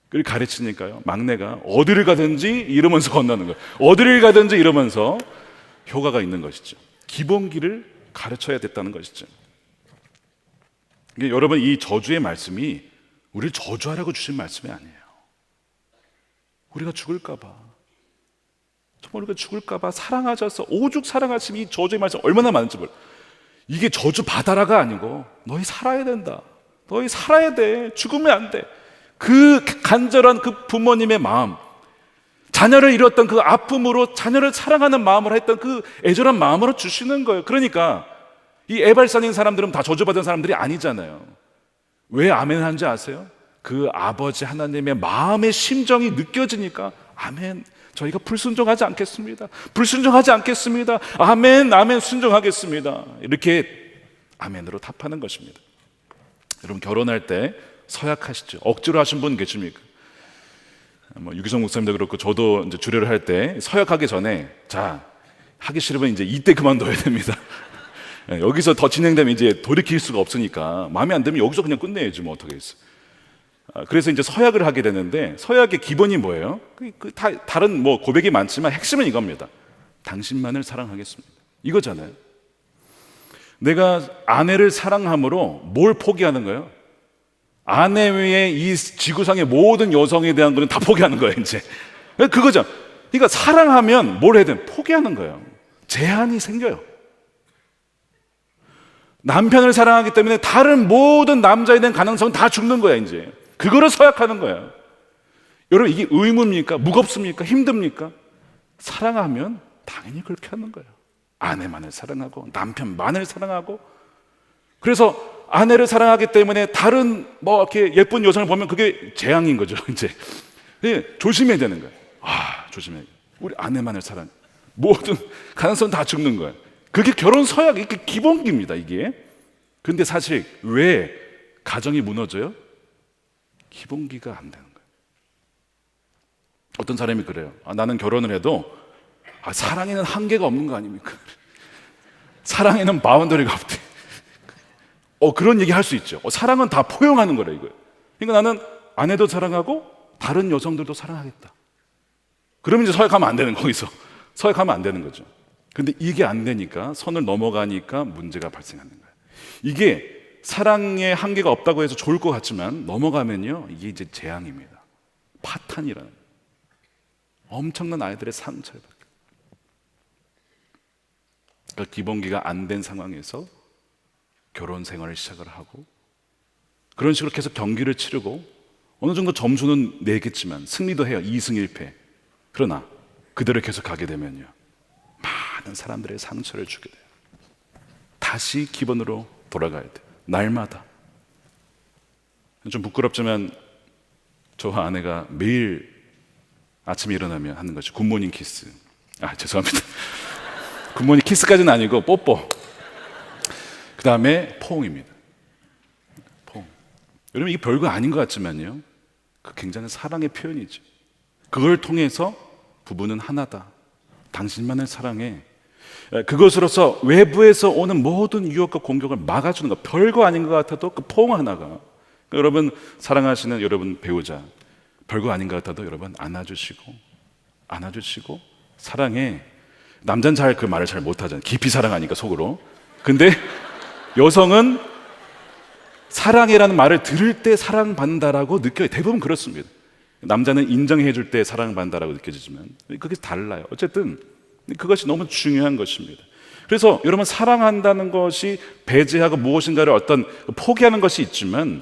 그걸 가르치니까요, 막내가 어디를 가든지 이러면서 건너는 거예요. 어디를 가든지 이러면서 효과가 있는 것이죠. 기본기를 가르쳐야 됐다는 것이죠. 여러분, 이 저주의 말씀이 우리를 저주하라고 주신 말씀이 아니에요. 우리가 죽을까봐, 정말 우리가 죽을까봐 사랑하셔서 오죽 사랑하시면 이 저주의 말씀 얼마나 많은지 몰라요. 이게 저주 받아라가 아니고 너희 살아야 된다, 너희 살아야 돼, 죽으면 안 돼. 그 간절한 그 부모님의 마음, 자녀를 잃었던 그 아픔으로 자녀를 사랑하는 마음으로 했던 그 애절한 마음으로 주시는 거예요. 그러니까 이 에발산인 사람들은 다 저주받은 사람들이 아니잖아요. 왜 아멘 하는지 아세요? 그 아버지 하나님의 마음의 심정이 느껴지니까 아멘, 저희가 불순종하지 않겠습니다, 불순종하지 않겠습니다, 아멘, 아멘, 순종하겠습니다, 이렇게 아멘으로 답하는 것입니다. 여러분, 결혼할 때 서약하시죠? 억지로 하신 분 계십니까? 유기성 목사님도 그렇고 저도 이제 주례를 할 때 서약하기 전에, 자, 하기 싫으면 이제 이때 그만둬야 됩니다. 여기서 더 진행되면 이제 돌이킬 수가 없으니까 마음에 안 들면 여기서 그냥 끝내야지 뭐 어떻게 했어. 그래서 이제 서약을 하게 되는데, 서약의 기본이 뭐예요? 다른 뭐 고백이 많지만 핵심은 이겁니다. 당신만을 사랑하겠습니다, 이거잖아요. 내가 아내를 사랑함으로 뭘 포기하는 거예요? 아내 외에 이 지구상의 모든 여성에 대한 거는 다 포기하는 거예요, 이제. 그거죠. 그러니까 사랑하면 뭘 해든 포기하는 거예요. 제한이 생겨요. 남편을 사랑하기 때문에 다른 모든 남자에 대한 가능성은 다 죽는 거야, 이제. 그거를 서약하는 거예요. 여러분, 이게 의무입니까? 무겁습니까? 힘듭니까? 사랑하면 당연히 그렇게 하는 거예요. 아내만을 사랑하고 남편만을 사랑하고. 그래서 아내를 사랑하기 때문에 다른 뭐 이렇게 예쁜 여성을 보면 그게 재앙인 거죠, 이제. 조심해야 되는 거예요. 조심해야 돼. 우리 아내만을 사랑. 모든 가능성 다 죽는 거예요. 그게 결혼 서약, 이게 기본기입니다, 이게. 근데 사실 왜 가정이 무너져요? 기본기가 안 되는 거예요. 어떤 사람이 그래요. 나는 결혼을 해도 사랑에는 한계가 없는 거 아닙니까? 사랑에는 바운더리가 없대. 그런 얘기 할 수 있죠. 사랑은 다 포용하는 거래, 이거예요. 그러니까 나는 아내도 사랑하고 다른 여성들도 사랑하겠다. 그러면 이제 서약하면 안 되는, 거기서 서약하면 안 되는 거죠. 근데 이게 안 되니까, 선을 넘어가니까 문제가 발생하는 거예요. 이게 사랑에 한계가 없다고 해서 좋을 것 같지만 넘어가면요, 이게 이제 재앙입니다. 파탄이라는, 엄청난 아이들의 상처를 받게. 그러니까 기본기가 안 된 상황에서 결혼 생활을 시작을 하고, 그런 식으로 계속 경기를 치르고 어느 정도 점수는 내겠지만 승리도 해요. 2승 1패. 그러나 그대로 계속 가게 되면요, 많은 사람들의 상처를 주게 돼요. 다시 기본으로 돌아가야 돼요, 날마다. 좀 부끄럽지만 저와 아내가 매일 아침에 일어나면 하는 것이 굿모닝 키스. 죄송합니다. 굿모닝 키스까지는 아니고 뽀뽀, 그 다음에 포옹입니다. 포옹. 여러분, 이게 별거 아닌 것 같지만요, 그 굉장한 사랑의 표현이죠. 그걸 통해서 부부는 하나다, 당신만을 사랑해, 그것으로서 외부에서 오는 모든 유혹과 공격을 막아주는 것. 별거 아닌 것 같아도 그 포옹 하나가, 여러분 사랑하시는 여러분 배우자, 별거 아닌 것 같아도 여러분 안아주시고 사랑해. 남자는 잘 그 말을 잘 못하잖아요. 깊이 사랑하니까 속으로. 근데 여성은 사랑해라는 말을 들을 때 사랑받는다라고 느껴요. 대부분 그렇습니다. 남자는 인정해 줄 때 사랑받는다라고 느껴지지만 그게 달라요. 어쨌든 그것이 너무 중요한 것입니다. 그래서 여러분, 사랑한다는 것이 배제하고 무엇인가를 어떤 포기하는 것이 있지만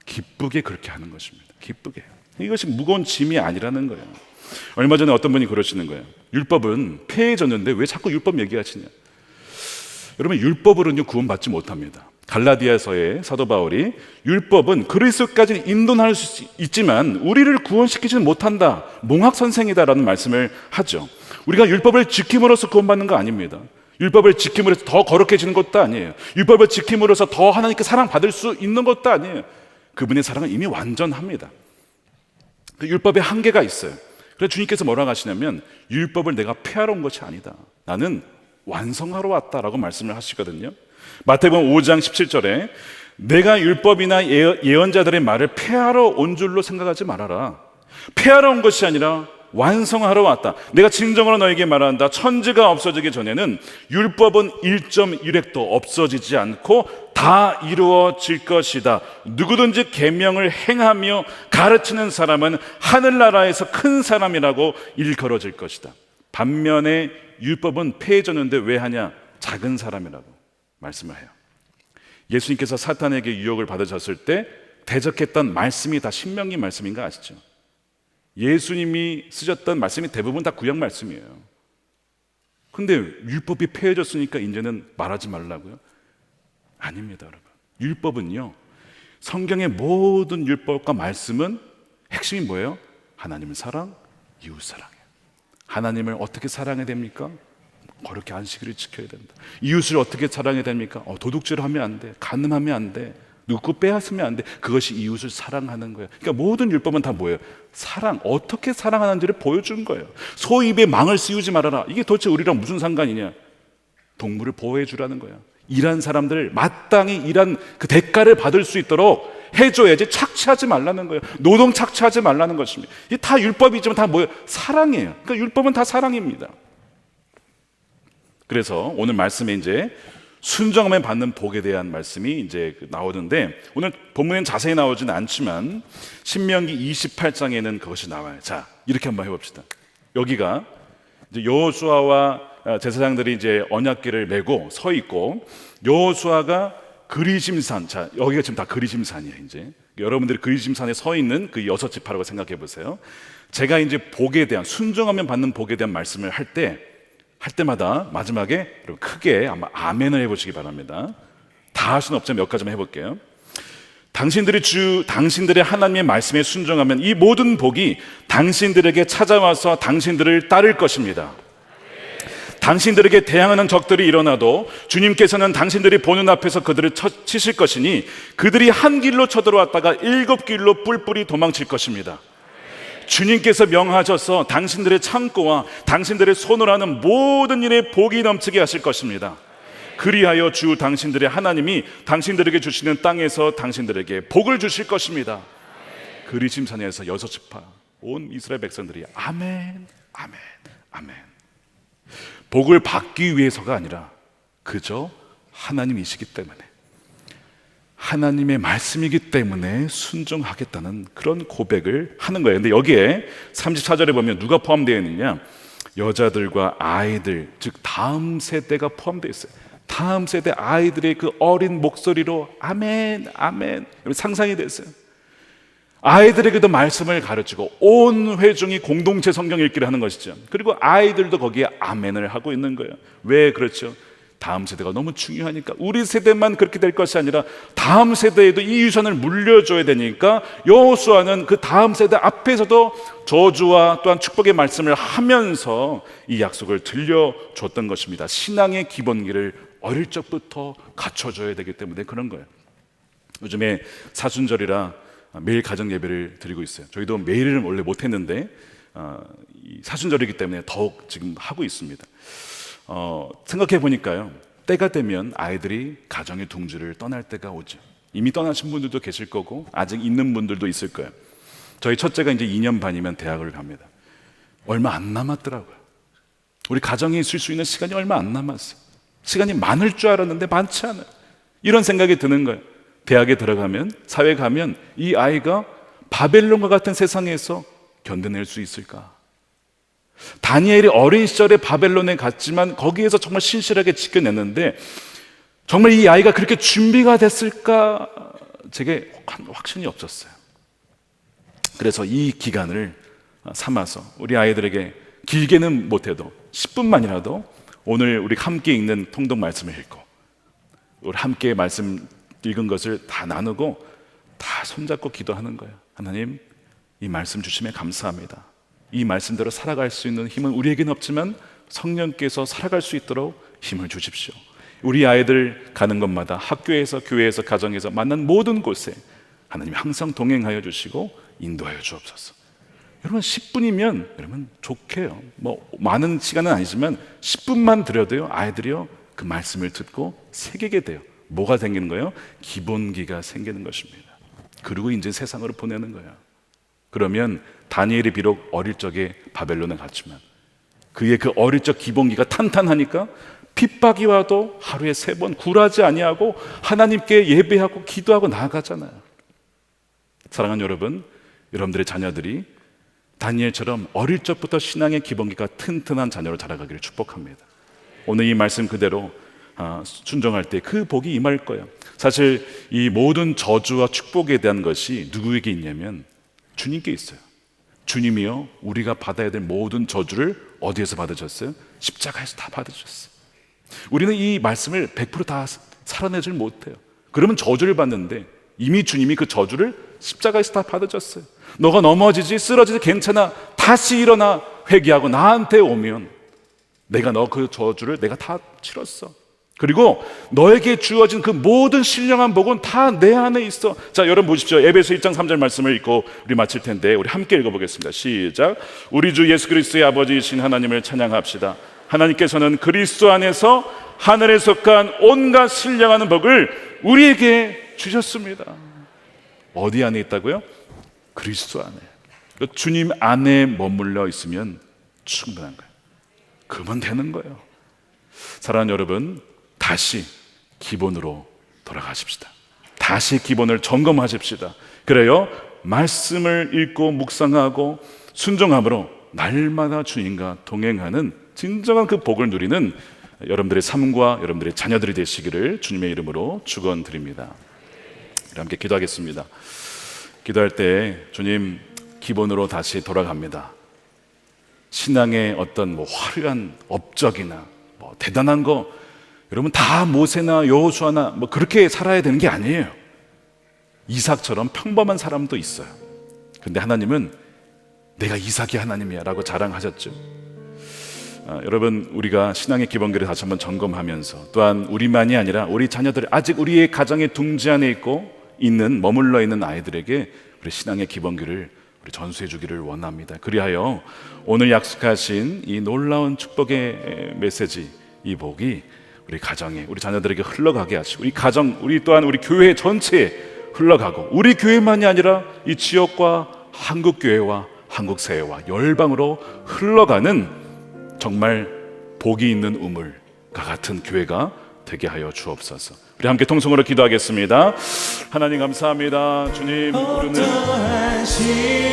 기쁘게 그렇게 하는 것입니다. 기쁘게. 이것이 무거운 짐이 아니라는 거예요. 얼마 전에 어떤 분이 그러시는 거예요. 율법은 폐해졌는데 왜 자꾸 율법 얘기하시냐. 여러분, 율법으로는요 구원받지 못합니다. 갈라디아서의 사도 바울이 율법은 그리스도까지 인도할 수 있지만 우리를 구원시키지는 못한다, 몽학선생이다라는 말씀을 하죠. 우리가 율법을 지킴으로써 구원받는 거 아닙니다. 율법을 지킴으로써 더 거룩해지는 것도 아니에요. 율법을 지킴으로써 더 하나님께 사랑받을 수 있는 것도 아니에요. 그분의 사랑은 이미 완전합니다. 그 율법에 한계가 있어요. 그래서 주님께서 뭐라고 하시냐면 율법을 내가 폐하러 온 것이 아니다. 나는 완성하러 왔다라고 말씀을 하시거든요. 마태복음 5장 17절에 내가 율법이나 예언자들의 말을 폐하러 온 줄로 생각하지 말아라. 폐하러 온 것이 아니라 완성하러 왔다. 내가 진정으로 너에게 말한다. 천지가 없어지기 전에는 율법은 1.1획도 없어지지 않고 다 이루어질 것이다. 누구든지 계명을 행하며 가르치는 사람은 하늘나라에서 큰 사람이라고 일컬어질 것이다. 반면에 율법은 폐해졌는데 왜 하냐? 작은 사람이라고 말씀을 해요. 예수님께서 사탄에게 유혹을 받으셨을 때 대적했던 말씀이 다 신명기 말씀인 거 아시죠? 예수님이 쓰셨던 말씀이 대부분 다 구약 말씀이에요. 근데 율법이 폐해졌으니까 이제는 말하지 말라고요? 아닙니다, 여러분. 율법은요, 성경의 모든 율법과 말씀은 핵심이 뭐예요? 하나님을 사랑, 이웃 사랑이에요. 하나님을 어떻게 사랑해야 됩니까? 거룩히 안식일을 지켜야 된다. 이웃을 어떻게 사랑해야 됩니까? 도둑질을 하면 안 돼. 간음하면 안 돼. 누구 빼앗으면 안 돼. 그것이 이웃을 사랑하는 거예요. 그러니까 모든 율법은 다 뭐예요? 사랑, 어떻게 사랑하는지를 보여주는 거예요. 소 입에 망을 씌우지 말아라. 이게 도대체 우리랑 무슨 상관이냐? 동물을 보호해 주라는 거예요. 일한 사람들 마땅히 일한 그 대가를 받을 수 있도록 해줘야지. 착취하지 말라는 거예요. 노동 착취하지 말라는 것입니다. 이게 다 율법이지만 다 뭐예요? 사랑이에요. 그러니까 율법은 다 사랑입니다. 그래서 오늘 말씀에 이제 순종하면 받는 복에 대한 말씀이 이제 나오는데, 오늘 본문엔 자세히 나오지는 않지만 신명기 28장에는 그것이 나와요. 자, 이렇게 한번 해봅시다. 여기가 이제 여호수아와 제사장들이 이제 언약궤를 메고 서 있고, 여호수아가 그리심산, 자, 여기가 지금 다 그리심산이에요. 이제 여러분들이 그리심산에 서 있는 그 6지파라고 생각해 보세요. 제가 이제 복에 대한, 순종하면 받는 복에 대한 말씀을 할 때마다 마지막에 여러분 크게 아마 아멘을 해보시기 바랍니다. 다 할 수는 없지만 몇 가지만 해볼게요. 당신들의 하나님의 말씀에 순종하면 이 모든 복이 당신들에게 찾아와서 당신들을 따를 것입니다. 당신들에게 대항하는 적들이 일어나도 주님께서는 당신들이 보는 앞에서 그들을 치실 것이니 그들이 한 길로 쳐들어왔다가 7길로 뿔뿔이 도망칠 것입니다. 주님께서 명하셔서 당신들의 창고와 당신들의 손으로 하는 모든 일에 복이 넘치게 하실 것입니다. 그리하여 주 당신들의 하나님이 당신들에게 주시는 땅에서 당신들에게 복을 주실 것입니다. 그리심산에서 6지파 온 이스라엘 백성들이 아멘, 아멘, 아멘. 복을 받기 위해서가 아니라 그저 하나님이시기 때문에, 하나님의 말씀이기 때문에 순종하겠다는 그런 고백을 하는 거예요. 근데 여기에 34절에 보면 누가 포함되어 있느냐? 여자들과 아이들, 즉 다음 세대가 포함되어 있어요. 다음 세대 아이들의 그 어린 목소리로 아멘, 아멘, 상상이 됐어요. 아이들에게도 말씀을 가르치고 온 회중이 공동체 성경 읽기를 하는 것이죠. 그리고 아이들도 거기에 아멘을 하고 있는 거예요. 왜 그렇죠? 다음 세대가 너무 중요하니까. 우리 세대만 그렇게 될 것이 아니라 다음 세대에도 이 유산을 물려줘야 되니까 여호수아는 그 다음 세대 앞에서도 저주와 또한 축복의 말씀을 하면서 이 약속을 들려줬던 것입니다. 신앙의 기본기를 어릴 적부터 갖춰줘야 되기 때문에 그런 거예요. 요즘에 사순절이라 매일 가정 예배를 드리고 있어요. 저희도 매일은 원래 못했는데 사순절이기 때문에 더욱 지금 하고 있습니다. 생각해 보니까요, 때가 되면 아이들이 가정의 둥지를 떠날 때가 오죠. 이미 떠나신 분들도 계실 거고 아직 있는 분들도 있을 거예요. 저희 첫째가 이제 2년 반이면 대학을 갑니다. 얼마 안 남았더라고요. 우리 가정에 있을 수 있는 시간이 얼마 안 남았어요. 시간이 많을 줄 알았는데 많지 않아요. 이런 생각이 드는 거예요. 대학에 들어가면, 사회 가면 이 아이가 바벨론과 같은 세상에서 견뎌낼 수 있을까? 다니엘이 어린 시절에 바벨론에 갔지만 거기에서 정말 신실하게 지켜냈는데 정말 이 아이가 그렇게 준비가 됐을까? 제게 확신이 없었어요. 그래서 이 기간을 삼아서 우리 아이들에게 길게는 못해도 10분만이라도 오늘 우리 함께 읽는 통독 말씀을 읽고 우리 함께 말씀 읽은 것을 다 나누고 다 손잡고 기도하는 거예요. 하나님, 이 말씀 주심에 감사합니다. 이 말씀대로 살아갈 수 있는 힘은 우리에게는 없지만 성령께서 살아갈 수 있도록 힘을 주십시오. 우리 아이들 가는 곳마다, 학교에서, 교회에서, 가정에서 만난 모든 곳에 하나님이 항상 동행하여 주시고 인도하여 주옵소서. 여러분 10분이면 여러분 좋게요. 뭐 많은 시간은 아니지만 10분만 드려도요, 아이들이요 그 말씀을 듣고 새기게 돼요. 뭐가 생기는 거예요? 기본기가 생기는 것입니다. 그리고 이제 세상으로 보내는 거예요. 그러면 다니엘이 비록 어릴 적에 바벨론에 갔지만 그의 그 어릴 적 기본기가 탄탄하니까 핍박이 와도 하루에 3번 굴하지 아니하고 하나님께 예배하고 기도하고 나아가잖아요. 사랑하는 여러분, 여러분들의 자녀들이 다니엘처럼 어릴 적부터 신앙의 기본기가 튼튼한 자녀로 자라가기를 축복합니다. 오늘 이 말씀 그대로 순종할 때 그 복이 임할 거예요. 사실 이 모든 저주와 축복에 대한 것이 누구에게 있냐면 주님께 있어요. 주님이요, 우리가 받아야 될 모든 저주를 어디에서 받으셨어요? 십자가에서 다 받으셨어요. 우리는 이 말씀을 100%다 살아내질 못해요. 그러면 저주를 받는데 이미 주님이 그 저주를 십자가에서 다 받으셨어요. 너가 넘어지지 쓰러지지 괜찮아, 다시 일어나 회개하고 나한테 오면 내가 너 그 저주를 내가 다 치렀어. 그리고 너에게 주어진 그 모든 신령한 복은 다 내 안에 있어. 자, 여러분 보십시오. 에베소 1장 3절 말씀을 읽고 우리 마칠 텐데 우리 함께 읽어보겠습니다. 시작. 우리 주 예수 그리스도의 아버지이신 하나님을 찬양합시다. 하나님께서는 그리스도 안에서 하늘에 속한 온갖 신령한 복을 우리에게 주셨습니다. 어디 안에 있다고요? 그리스도 안에. 주님 안에 머물러 있으면 충분한 거예요. 그러면 되는 거예요. 사랑하는 여러분, 다시 기본으로 돌아가십시다. 다시 기본을 점검하십시다. 그래요, 말씀을 읽고 묵상하고 순종함으로 날마다 주님과 동행하는 진정한 그 복을 누리는 여러분들의 삶과 여러분들의 자녀들이 되시기를 주님의 이름으로 축원드립니다. 함께 기도하겠습니다. 기도할 때 주님, 기본으로 다시 돌아갑니다. 신앙의 어떤 화려한 업적이나 대단한 거 여러분 다 모세나 여호수아나 그렇게 살아야 되는 게 아니에요. 이삭처럼 평범한 사람도 있어요. 근데 하나님은 내가 이삭이 하나님이야 라고 자랑하셨죠. 여러분, 우리가 신앙의 기본기를 다시 한번 점검하면서 또한 우리만이 아니라 우리 자녀들, 아직 우리의 가정의 둥지 안에 있는 머물러 있는 아이들에게 우리 신앙의 기본기를 우리 전수해 주기를 원합니다. 그리하여 오늘 약속하신 이 놀라운 축복의 메시지, 이 복이 우리 가정에, 우리 자녀들에게 흘러가게 하시고, 이 가정, 우리 또한 우리 교회 전체에 흘러가고, 우리 교회만이 아니라 이 지역과 한국 교회와 한국 사회와 열방으로 흘러가는 정말 복이 있는 우물과 같은 교회가 되게 하여 주옵소서. 우리 함께 통성으로 기도하겠습니다. 하나님 감사합니다. 주님, 우리는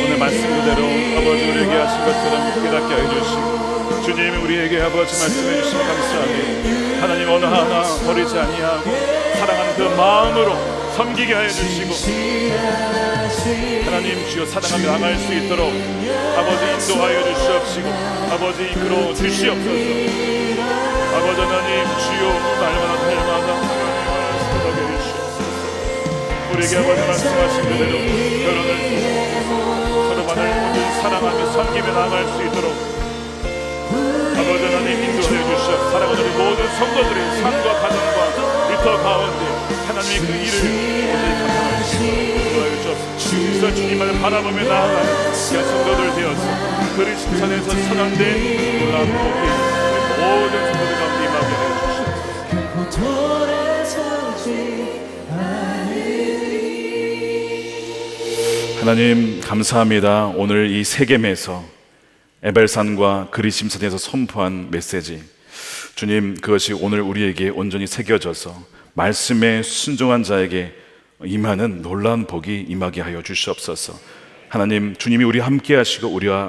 오늘 말씀 그대로 아버지 우리에게 하신 것처럼 깨닫게 하여 주시고, 주님 우리에게 아버지 말씀해 주시면 감사합니다. 하나님 어느 하나 버리지 아니하고 사랑하는 그 마음으로 섬기게 하여 주시고, 하나님 주여 사랑하며 나갈 수 있도록 아버지 인도하여 주시옵시고, 아버지 이끌어 주시옵소서. 아버지 하나님 주여 날마다 말씀하게 주시옵소서. 우리에게 아버지 말씀하신 그대로 결혼을 서로만을 모두 사랑하며 섬기며 나갈 수 있도록 아버지 하나님 인도하여 주시옵소서. 사랑하는 우리 모든 성도들의 삶과 가정과 일터 가운데 하나님의 그 일을 오늘 감당할 수 있도록 인도하여 주옵소서. 주님을 바라보며 나아가는 성도들 되어서 그리스도 안에서 선한된 놀라운 복이 모든 성도들 가운데 임하게 하여 주시옵소서. 하나님 감사합니다. 오늘 이 세겜에서 에벨산과 그리심산에서 선포한 메시지, 주님 그것이 오늘 우리에게 온전히 새겨져서 말씀에 순종한 자에게 임하는 놀라운 복이 임하게 하여 주시옵소서. 하나님, 주님이 우리와 함께 하시고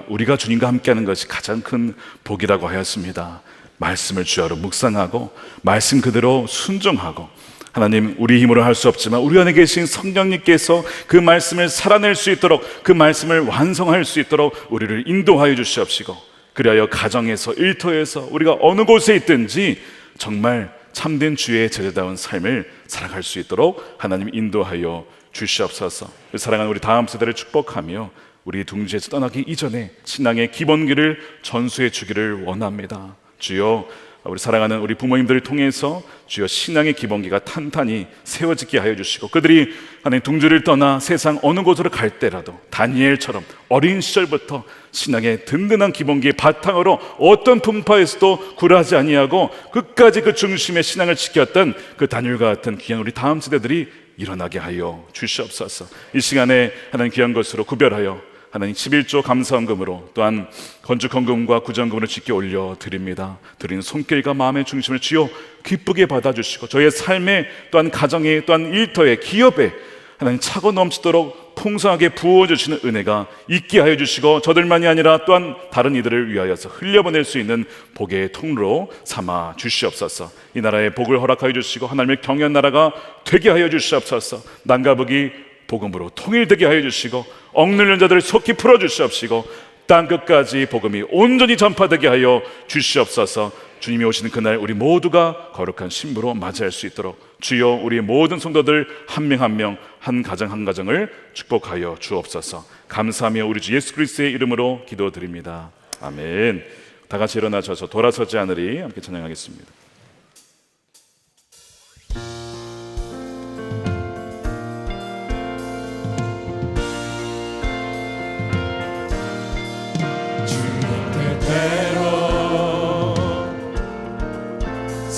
우리가 주님과 함께하는 것이 가장 큰 복이라고 하였습니다. 말씀을 주야로 묵상하고 말씀 그대로 순종하고, 하나님 우리 힘으로 할 수 없지만 우리 안에 계신 성령님께서 그 말씀을 살아낼 수 있도록, 그 말씀을 완성할 수 있도록 우리를 인도하여 주시옵시고, 그리하여 가정에서 일터에서 우리가 어느 곳에 있든지 정말 참된 주의 제자다운 삶을 살아갈 수 있도록 하나님 인도하여 주시옵소서. 사랑하는 우리 다음 세대를 축복하며 우리 둥지에서 떠나기 이전에 신앙의 기본기를 전수해 주기를 원합니다. 주여, 우리 사랑하는 우리 부모님들을 통해서 주여 신앙의 기본기가 탄탄히 세워지게 하여 주시고, 그들이 하나님 둥지를 떠나 세상 어느 곳으로 갈 때라도 다니엘처럼 어린 시절부터 신앙의 든든한 기본기의 바탕으로 어떤 풍파에서도 굴하지 아니하고 끝까지 그 중심의 신앙을 지켰던 그 다니엘과 같은 귀한 우리 다음 세대들이 일어나게 하여 주시옵소서. 이 시간에 하나님 귀한 것으로 구별하여 하나님 11조 감사헌금으로 또한 건축헌금과 구제헌금을 주께 올려드립니다. 드리는 손길과 마음의 중심을 주여 기쁘게 받아주시고, 저의 삶에 또한 가정에 또한 일터에 기업에 하나님 차고 넘치도록 풍성하게 부어주시는 은혜가 있게 하여 주시고, 저들만이 아니라 또한 다른 이들을 위하여서 흘려보낼 수 있는 복의 통로로 삼아 주시옵소서. 이 나라의 복을 허락하여 주시고 하나님의 경외하는 나라가 되게 하여 주시옵소서. 남과 북이 복음으로 통일되게 하여 주시고, 억눌린 자들을 속히 풀어 주시옵시고, 땅끝까지 복음이 온전히 전파되게 하여 주시옵소서. 주님이 오시는 그날 우리 모두가 거룩한 신부로 맞이할 수 있도록 주여 우리 모든 성도들 한 명 한 명, 한 가정 한 가정을 축복하여 주옵소서. 감사하며 우리 주 예수 그리스도의 이름으로 기도드립니다. 아멘. 다 같이 일어나셔서 돌아서지 않으리 함께 찬양하겠습니다.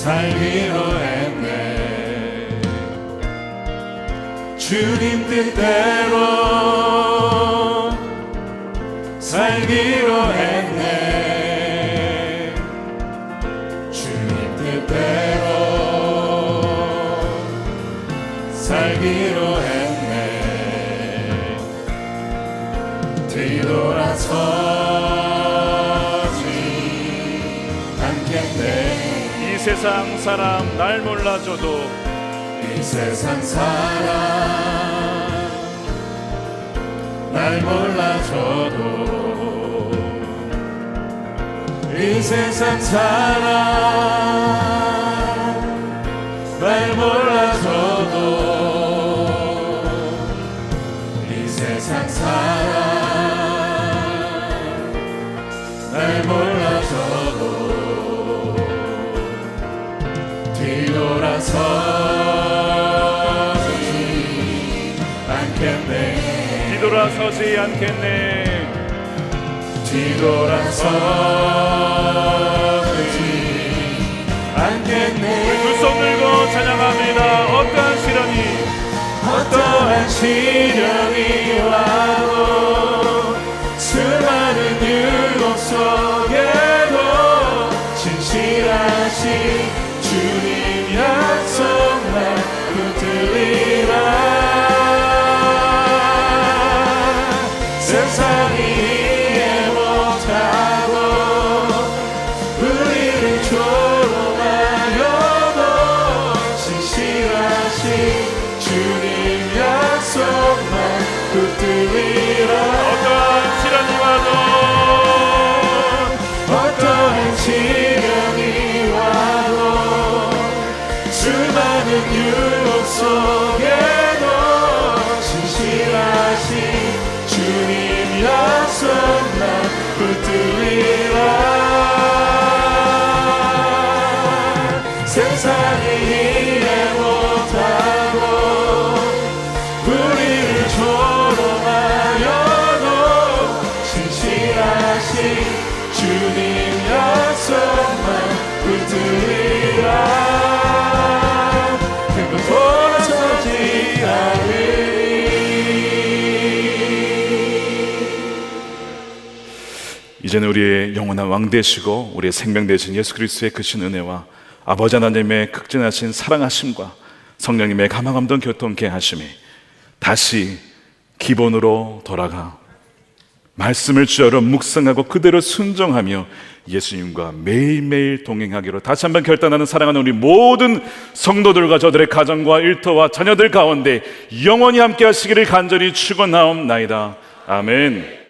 살기로 했네. 주님 뜻대로 살기로 했네. 주님 뜻대로 살기로 했네. 뒤돌아서지 않겠네. 이 세상 사람 날 몰라줘도, 이 세상 사람 날 몰라줘도, 이 세상 사람 날 몰라줘도, 이 세상 사람 날 몰라줘도 뒤돌아서지 않겠네. 뒤돌아서지 않겠네. 뒤돌아서지 않겠네. 두 손 들고 찬양합니다. 어떠한 시련이, 어떠한 시련이 와도 수많은 유혹 속에도 진실하신 주님 약속만 붙들리라. 세상이 이해 못하고 우리를 조롱하여도 진실하신 주님 약속만 붙들리라. 어떠한 시련이 와도, 어떠한 시련이 와도 수많은 유혹 속에도 진실하신 주님 약속만 붙들리라. 세상이 이해 못하고 우리를 조롱하여도 진실하신 주님 약속만 붙들리라. 돌아서지 않으리. 이제는 우리의 영원한 왕 되시고 우리의 생명 되신 예수 그리스도의 크신 은혜와 아버지 하나님의 극진하신 사랑하심과 성령님의 감화감동 교통케 하심이 다시 기본으로 돌아가 말씀을 주어로 묵상하고 그대로 순종하며 예수님과 매일매일 동행하기로 다시 한번 결단하는 사랑하는 우리 모든 성도들과 저들의 가정과 일터와 자녀들 가운데 영원히 함께 하시기를 간절히 축원하옵나이다. 아멘.